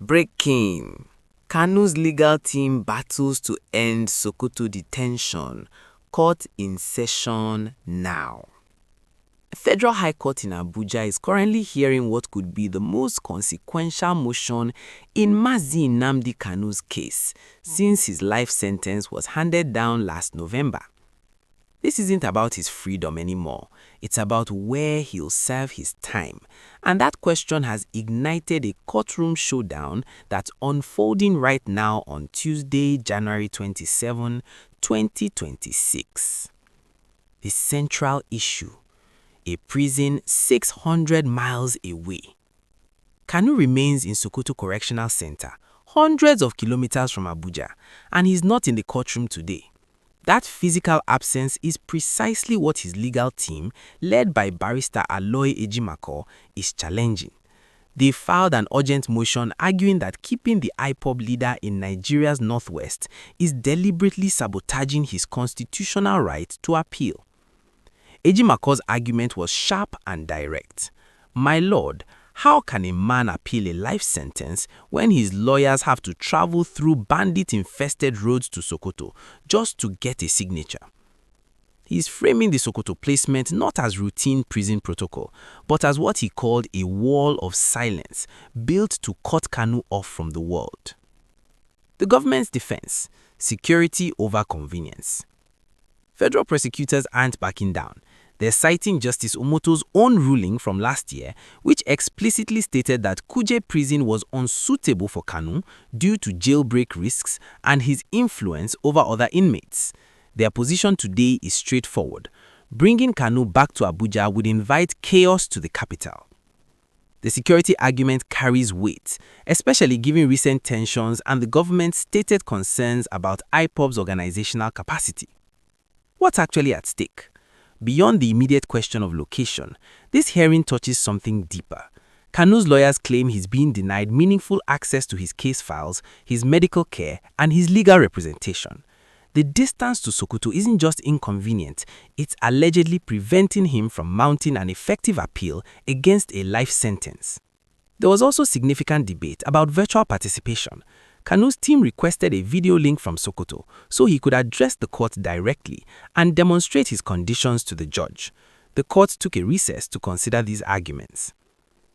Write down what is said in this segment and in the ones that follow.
Breaking. Kanu's legal team battles to end Sokoto detention. Court in session now. Federal High Court in Abuja is currently hearing what could be the most consequential motion in Mazi Nnamdi Kanu's case since his life sentence was handed down last November. This isn't about his freedom anymore. It's about where he'll serve his time. And that question has ignited a courtroom showdown that's unfolding right now on Tuesday, January 27, 2026. The central issue: a prison 600 miles away. Kanu remains in Sokoto Correctional Center, hundreds of kilometers from Abuja, and he's not in the courtroom today. That physical absence is precisely what his legal team, led by barrister Aloy Ejimakor, is challenging. They filed an urgent motion arguing that keeping the IPOB leader in Nigeria's northwest is deliberately sabotaging his constitutional right to appeal. Ejimakor's argument was sharp and direct. "My lord, how can a man appeal a life sentence when his lawyers have to travel through bandit-infested roads to Sokoto just to get a signature?" He's framing the Sokoto placement not as routine prison protocol, but as what he called a wall of silence built to cut Kanu off from the world. The government's defense: security over convenience. Federal prosecutors aren't backing down. They're citing Justice Omoto's own ruling from last year, which explicitly stated that Kuje Prison was unsuitable for Kanu due to jailbreak risks and his influence over other inmates. Their position today is straightforward: bringing Kanu back to Abuja would invite chaos to the capital. The security argument carries weight, especially given recent tensions and the government's stated concerns about IPOB's organizational capacity. What's actually at stake? Beyond the immediate question of location, this hearing touches something deeper. Kanu's lawyers claim he's being denied meaningful access to his case files, his medical care, and his legal representation. The distance to Sokoto isn't just inconvenient, it's allegedly preventing him from mounting an effective appeal against a life sentence. There was also significant debate about virtual participation. Kanu's team requested a video link from Sokoto so he could address the court directly and demonstrate his conditions to the judge. The court took a recess to consider these arguments.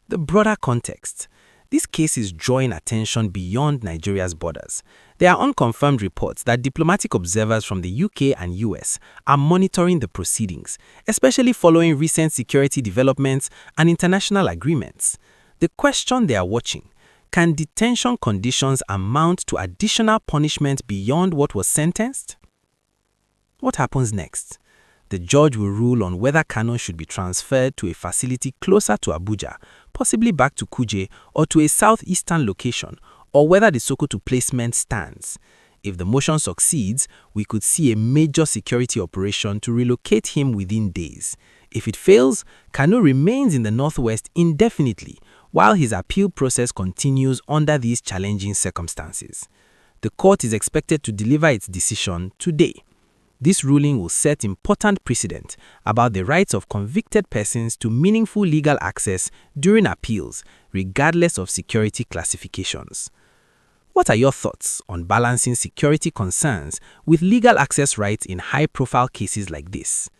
The broader context: this case is drawing attention beyond Nigeria's borders. There are unconfirmed reports that diplomatic observers from the UK and US are monitoring the proceedings, especially following recent security developments and international agreements. The question they are watching: can detention conditions amount to additional punishment beyond what was sentenced? What happens next? The judge will rule on whether Kanu should be transferred to a facility closer to Abuja, possibly back to Kuje, or to a southeastern location, or whether the Sokoto placement stands. If the motion succeeds, we could see a major security operation to relocate him within days. If it fails, Kanu remains in the northwest indefinitely, while his appeal process continues under these challenging circumstances. The court is expected to deliver its decision today. This ruling will set important precedent about the rights of convicted persons to meaningful legal access during appeals, regardless of security classifications. What are your thoughts on balancing security concerns with legal access rights in high-profile cases like this?